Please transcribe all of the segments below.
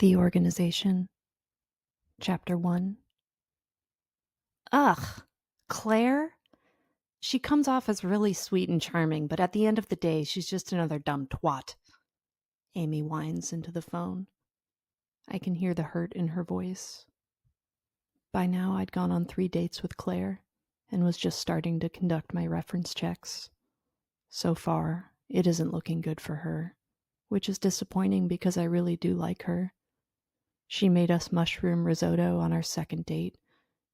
The Organization, Chapter 1. Ugh, Claire? She comes off as really sweet and charming, but at the end of the day, she's just another dumb twat. Amy whines into the phone. I can hear the hurt in her voice. By now, I'd gone on 3 dates with Claire and was just starting to conduct my reference checks. So far, it isn't looking good for her, which is disappointing because I really do like her. She made us mushroom risotto on our second date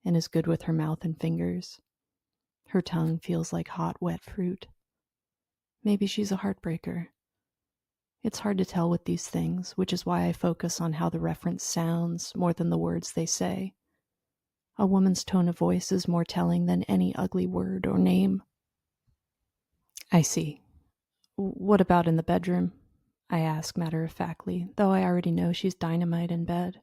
and is good with her mouth and fingers. Her tongue feels like hot, wet fruit. Maybe she's a heartbreaker. It's hard to tell with these things, which is why I focus on how the reference sounds more than the words they say. A woman's tone of voice is more telling than any ugly word or name. I see. What about in the bedroom? I ask matter-of-factly, though I already know she's dynamite in bed.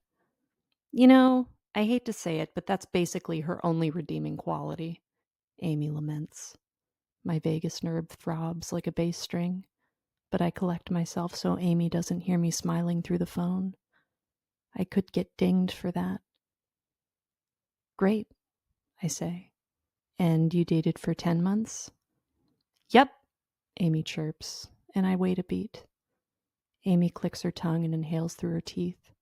You know, I hate to say it, but that's basically her only redeeming quality, Amy laments. My vagus nerve throbs like a bass string, but I collect myself so Amy doesn't hear me smiling through the phone. I could get dinged for that. Great, I say. And you dated for 10 months? Yep, Amy chirps, and I wait a beat. Amy clicks her tongue and inhales through her teeth.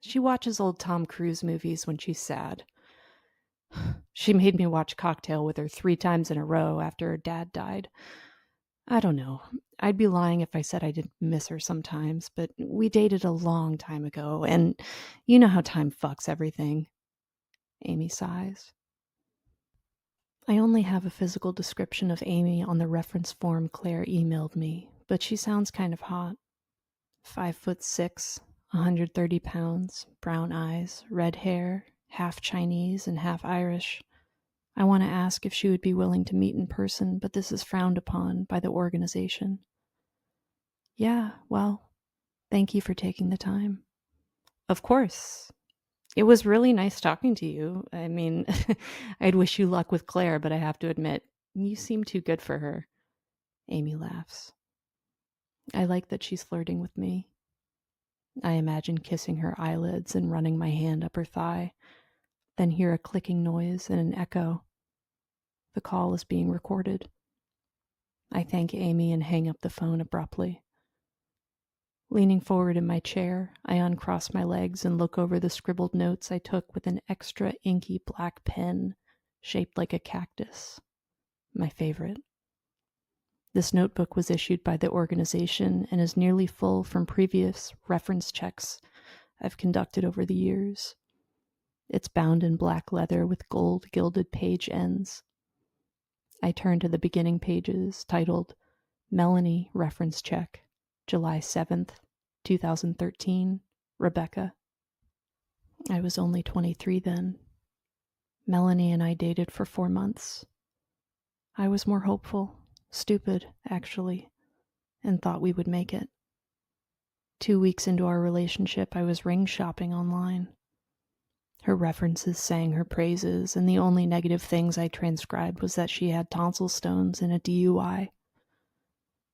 She watches old Tom Cruise movies when she's sad. She made me watch Cocktail with her 3 times in a row after her dad died. I don't know. I'd be lying if I said I didn't miss her sometimes, but we dated a long time ago, and you know how time fucks everything. Amy sighs. I only have a physical description of Amy on the reference form Claire emailed me, but she sounds kind of hot. 5'6", 130 pounds, brown eyes, red hair, half Chinese and half Irish. I want to ask if she would be willing to meet in person, but this is frowned upon by the organization. Yeah, well, thank you for taking the time. Of course. It was really nice talking to you. I mean, I'd wish you luck with Claire, but I have to admit, you seem too good for her. Amy laughs. I like that she's flirting with me. I imagine kissing her eyelids and running my hand up her thigh, then hear a clicking noise and an echo. The call is being recorded. I thank Amy and hang up the phone abruptly. Leaning forward in my chair, I uncross my legs and look over the scribbled notes I took with an extra inky black pen shaped like a cactus. My favorite. This notebook was issued by the organization and is nearly full from previous reference checks I've conducted over the years. It's bound in black leather with gold gilded page ends. I turn to the beginning pages titled Melanie Reference Check, July 7th, 2013, Rebecca. I was only 23 then. Melanie and I dated for 4 months. I was more hopeful, stupid, actually, and thought we would make it. 2 weeks into our relationship, I was ring shopping online. Her references sang her praises, and the only negative things I transcribed was that she had tonsil stones and a DUI.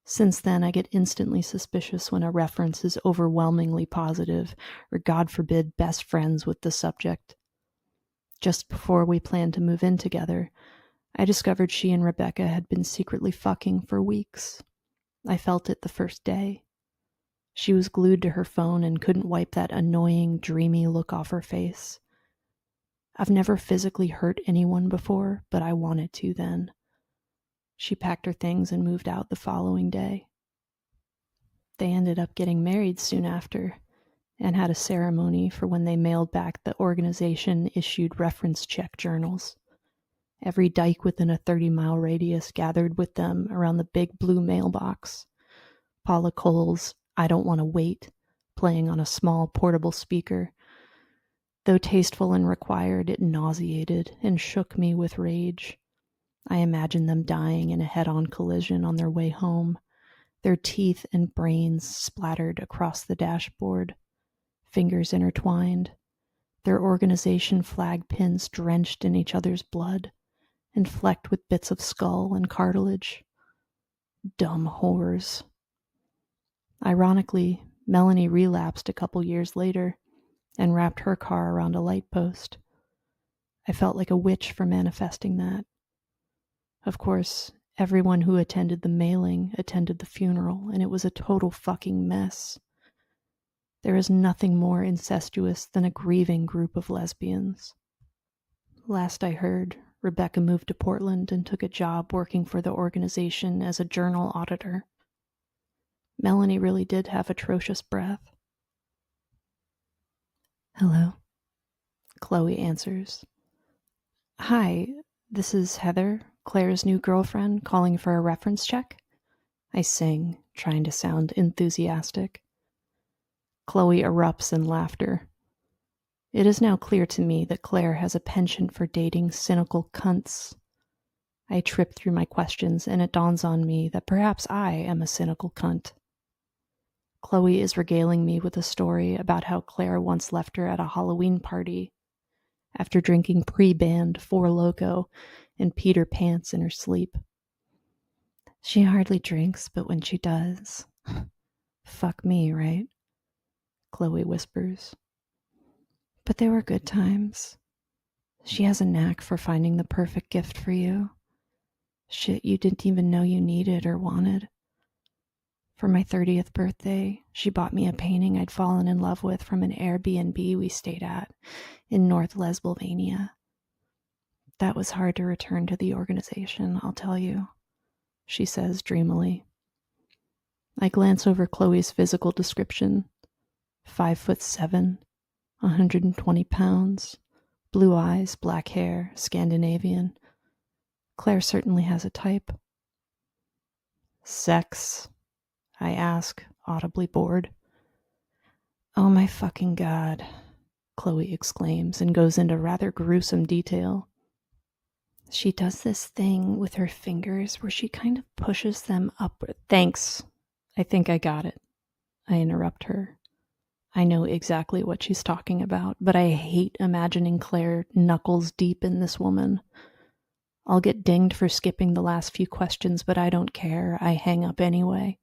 Since then, I get instantly suspicious when a reference is overwhelmingly positive, or God forbid, best friends with the subject. Just before we planned to move in together, I discovered she and Rebecca had been secretly fucking for weeks. I felt it the first day. She was glued to her phone and couldn't wipe that annoying, dreamy look off her face. I've never physically hurt anyone before, but I wanted to then. She packed her things and moved out the following day. They ended up getting married soon after and had a ceremony for when they mailed back the organization-issued reference check journals. Every dyke within a 30-mile radius gathered with them around the big blue mailbox. Paula Cole's I Don't Want to Wait playing on a small portable speaker. Though tasteful and required, it nauseated and shook me with rage. I imagined them dying in a head-on collision on their way home, their teeth and brains splattered across the dashboard, fingers intertwined, their organization flag pins drenched in each other's blood and flecked with bits of skull and cartilage. Dumb whores. Ironically, Melanie relapsed a couple years later and wrapped her car around a light post. I felt like a witch for manifesting that. Of course, everyone who attended the mailing attended the funeral, and it was a total fucking mess. There is nothing more incestuous than a grieving group of lesbians. Last I heard, Rebecca moved to Portland and took a job working for the organization as a journal auditor. Melanie really did have atrocious breath. Hello, Chloe answers. Hi, this is Heather, Claire's new girlfriend, calling for a reference check. I sing, trying to sound enthusiastic. Chloe erupts in laughter. It is now clear to me that Claire has a penchant for dating cynical cunts. I trip through my questions, and it dawns on me that perhaps I am a cynical cunt. Chloe is regaling me with a story about how Claire once left her at a Halloween party after drinking pre-banned Four Loko and Peter Pants in her sleep. She hardly drinks, but when she does, fuck me, right? Chloe whispers. But they were good times. She has a knack for finding the perfect gift for you. Shit you didn't even know you needed or wanted. For my 30th birthday, she bought me a painting I'd fallen in love with from an Airbnb we stayed at in North Lesbovania. That was hard to return to the organization, I'll tell you, she says dreamily. I glance over Chloe's physical description. 5'7", 120 pounds, blue eyes, black hair, Scandinavian. Claire certainly has a type. Sex? I ask, audibly bored. Oh my fucking God, Chloe exclaims and goes into rather gruesome detail. She does this thing with her fingers where she kind of pushes them upward. Thanks. I think I got it. I interrupt her. I know exactly what she's talking about, but I hate imagining Claire knuckles deep in this woman. I'll get dinged for skipping the last few questions, but I don't care. I hang up anyway.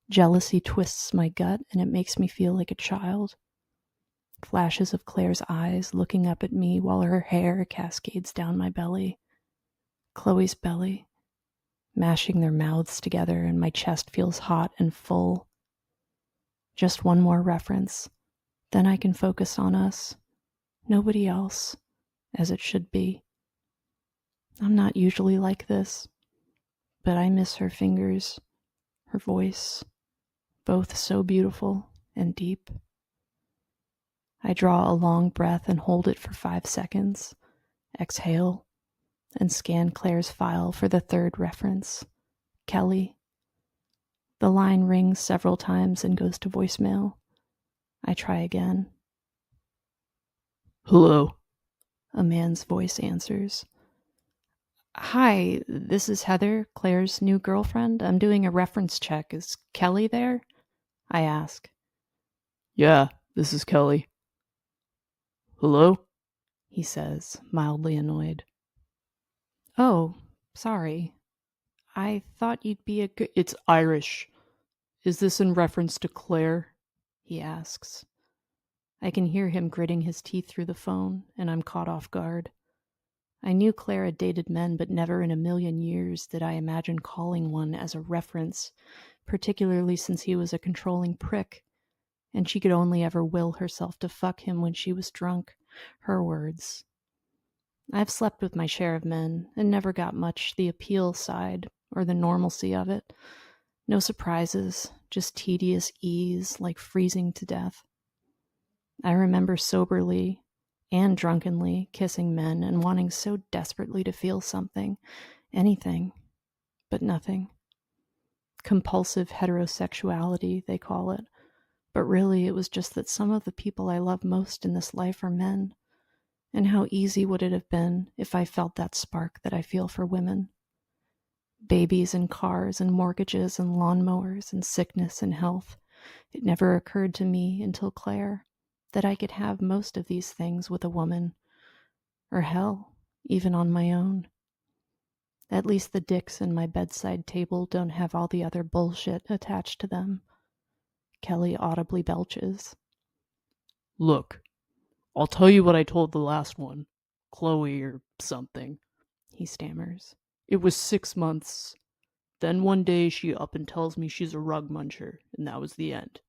Jealousy twists my gut, and it makes me feel like a child. Flashes of Claire's eyes looking up at me while her hair cascades down my belly. Chloe's belly, mashing their mouths together, and my chest feels hot and full. Just one more reference, then I can focus on us. Nobody else, as it should be. I'm not usually like this, but I miss her fingers, her voice, both so beautiful and deep. I draw a long breath and hold it for 5 seconds, exhale, and scan Claire's file for the third reference, Kelly. The line rings several times and goes to voicemail. I try again. Hello, a man's voice answers. Hi, this is Heather, Claire's new girlfriend. I'm doing a reference check. Is Kelly there? I ask. Yeah, this is Kelly. Hello? He says, mildly annoyed. Oh, sorry. I thought you'd be a good... It's Irish. Is this in reference to Claire? He asks. I can hear him gritting his teeth through the phone, and I'm caught off guard. I knew Claire had dated men, but never in a million years did I imagine calling one as a reference, particularly since he was a controlling prick, and she could only ever will herself to fuck him when she was drunk. Her words. I've slept with my share of men, and never got much the appeal side, or the normalcy of it. No surprises, just tedious ease, like freezing to death. I remember soberly and drunkenly kissing men and wanting so desperately to feel something, anything, but nothing. Compulsive heterosexuality, they call it. But really, it was just that some of the people I love most in this life are men. And how easy would it have been if I felt that spark that I feel for women? Babies and cars and mortgages and lawnmowers and sickness and health. It never occurred to me until Claire that I could have most of these things with a woman. Or hell, even on my own. At least the dicks in my bedside table don't have all the other bullshit attached to them. Kelly audibly belches. Look, I'll tell you what I told the last one. Chloe or something. He stammers. It was 6 months. Then one day she up and tells me she's a rug muncher, and that was the end.